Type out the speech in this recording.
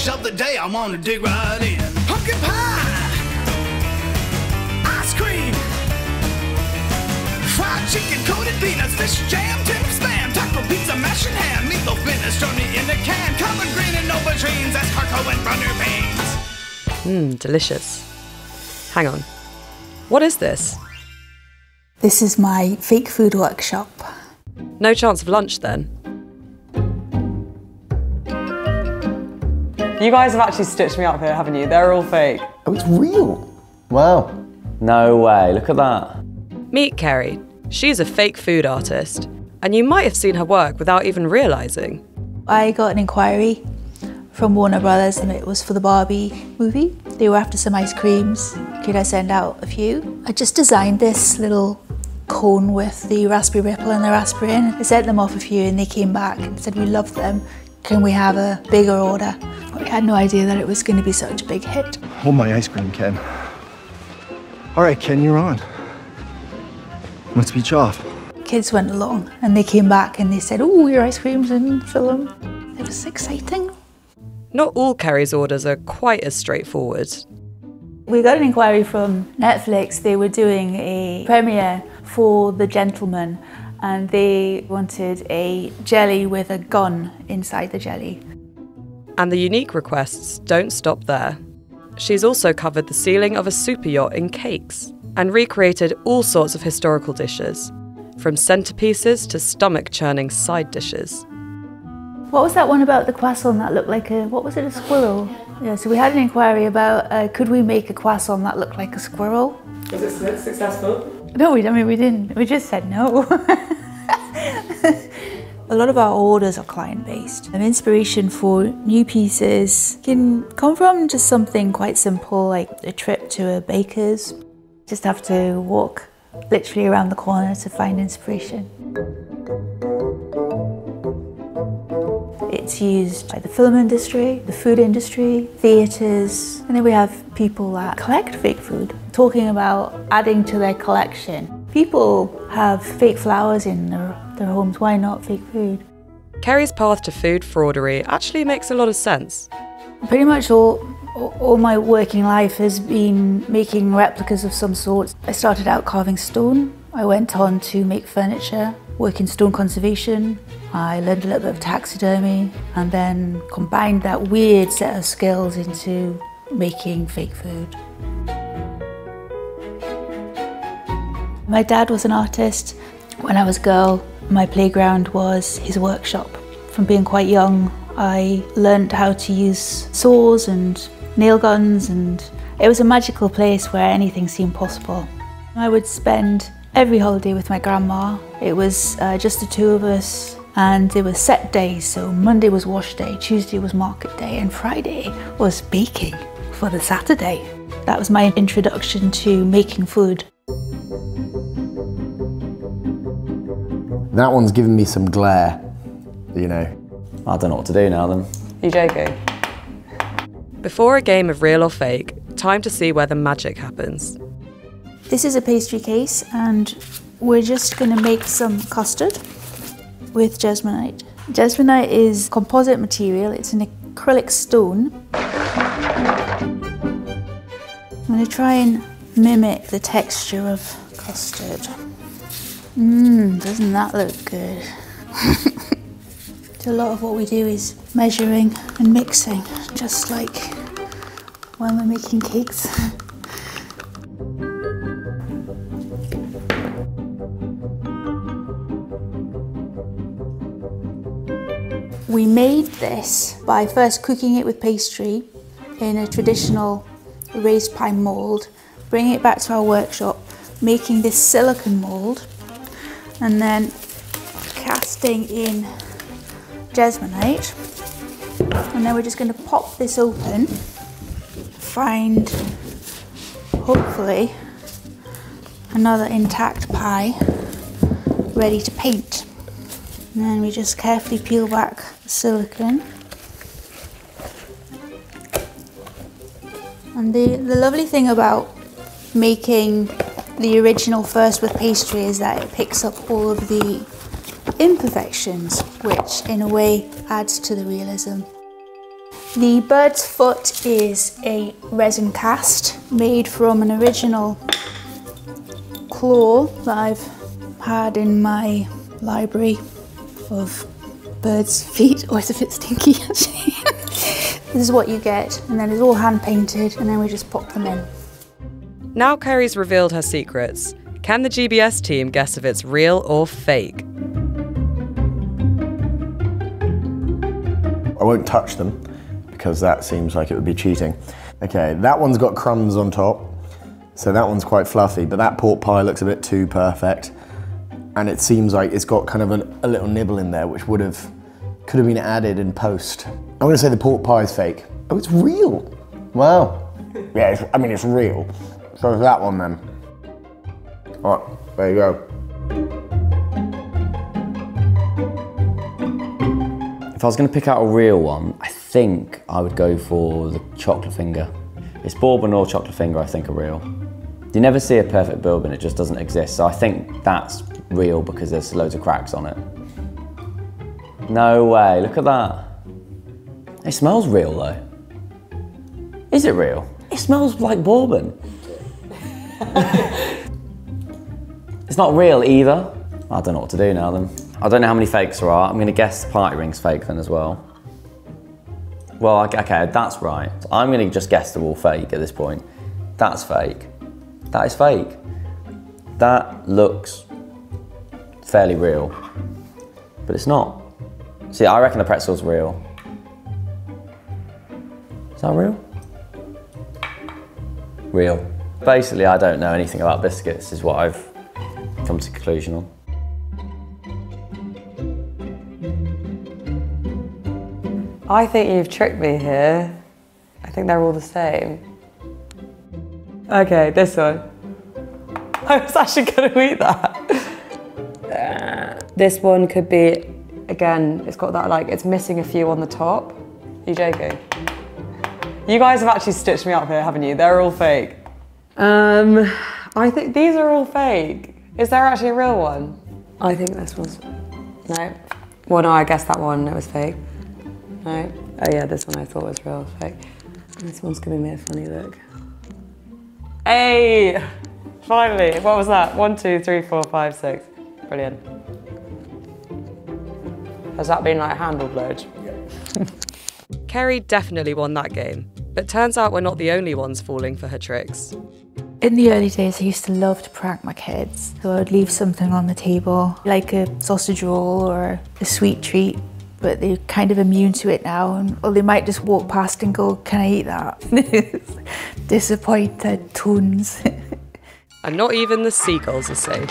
dish of the day, I want to dig right in. Pumpkin pie, ice cream, fried chicken, coated peanuts, fish jam, tin of spam, taco pizza, mash and ham, meatloaf, minestrone in a can, collard green and aubergines, escargot and runner beans. Delicious. Hang on. What is this? This is my fake food workshop. No chance of lunch then? You guys have actually stitched me up here, haven't you? They're all fake. Oh, it's real. Wow. No way, look at that. Meet Kerry. She's a fake food artist, and you might have seen her work without even realising. I got an inquiry from Warner Brothers and it was for the Barbie movie. They were after some ice creams. Could I send out a few? I just designed this little cone with the raspberry ripple and the raspberry in. I sent them off a few and they came back and said, we love them. Can we have a bigger order? But I had no idea that it was going to be such a big hit. Hold my ice cream, Ken. All right, Ken, you're on. Let's beach off. Kids went along and they came back and they said, oh, your ice cream's in film. It was exciting. Not all Kerry's orders are quite as straightforward. We got an inquiry from Netflix. They were doing a premiere for The Gentleman and they wanted a jelly with a gun inside the jelly. And the unique requests don't stop there. She's also covered the ceiling of a super yacht in cakes and recreated all sorts of historical dishes, from centerpieces to stomach-churning side dishes. What was that one about the croissant that looked like a squirrel? Yeah, so we had an inquiry about could we make a croissant that looked like a squirrel? Was it successful? No, we didn't. We just said no. A lot of our orders are client-based. Inspiration for new pieces can come from just something quite simple, like a trip to a baker's. Just have to walk literally around the corner to find inspiration. It's used by the film industry, the food industry, theatres, and then we have people that collect fake food, talking about adding to their collection. People have fake flowers in their homes, why not fake food? Kerry's path to food fraudery actually makes a lot of sense. Pretty much all my working life has been making replicas of some sort. I started out carving stone. I went on to make furniture, work in stone conservation. I learned a little bit of taxidermy and then combined that weird set of skills into making fake food. My dad was an artist. When I was a girl, my playground was his workshop. From being quite young, I learned how to use saws and nail guns, and it was a magical place where anything seemed possible. I would spend every holiday with my grandma. It was just the two of us, and there were set days, so Monday was wash day, Tuesday was market day, and Friday was baking for the Saturday. That was my introduction to making food. That one's given me some glare, you know. I don't know what to do now then. You joking? Before a game of real or fake, time to see where the magic happens. This is a pastry case and we're just going to make some custard with jesmonite. Jesmonite is composite material, it's an acrylic stone. I'm going to try and mimic the texture of custard. Doesn't that look good? So a lot of what we do is measuring and mixing, just like when we're making cakes. We made this by first cooking it with pastry in a traditional raised pine mould, bringing it back to our workshop, making this silicone mould, and then casting in jesmonite. And then we're just going to pop this open, find, hopefully, another intact pie ready to paint. And then we just carefully peel back the silicone. And the lovely thing about making the original first with pastry is that it picks up all of the imperfections, which in a way adds to the realism. The bird's foot is a resin cast made from an original claw that I've had in my library of birds' feet. Oh, it's a bit stinky actually. This is what you get, and then it's all hand painted, and then we just pop them in. Now Kerry's revealed her secrets, can the GBS team guess if it's real or fake? I won't touch them because that seems like it would be cheating. Okay, that one's got crumbs on top, so that one's quite fluffy, but that pork pie looks a bit too perfect. And it seems like it's got kind of a little nibble in there, which could have been added in post. I'm gonna say the pork pie is fake. Oh, it's real. Wow. Yeah, I mean, it's real. So is that one then. All right, there you go. If I was going to pick out a real one, I think I would go for the chocolate finger. It's bourbon or chocolate finger I think are real. You never see a perfect bourbon, it just doesn't exist. So I think that's real because there's loads of cracks on it. No way, look at that. It smells real though. Is it real? It smells like bourbon. It's not real either. I don't know what to do now then. I don't know how many fakes there are. I'm gonna guess the party ring's fake then as well. Well, okay, that's right. I'm gonna just guess they're all fake at this point. That's fake. That is fake. That looks fairly real, but it's not. See, I reckon the pretzel's real. Is that real? Real. Basically, I don't know anything about biscuits, is what I've come to the conclusion on. I think you've tricked me here. I think they're all the same. Okay, this one. I was actually going to eat that. This one could be, again, it's got that like, it's missing a few on the top. Are you joking? You guys have actually stitched me up here, haven't you? They're all fake. I think these are all fake. Is there actually a real one? I think this one's, no. Well, no, I guess that one, it was fake. No. Oh yeah, this one I thought was real, fake. This one's giving me a funny look. Hey! Finally, what was that? 1, 2, 3, 4, 5, 6. Brilliant. Has that been like handled loads? Yeah. Kerry definitely won that game, but turns out we're not the only ones falling for her tricks. In the early days, I used to love to prank my kids. So I would leave something on the table, like a sausage roll or a sweet treat, but they're kind of immune to it now, or they might just walk past and go, can I eat that? Disappointed tones. And not even the seagulls are safe.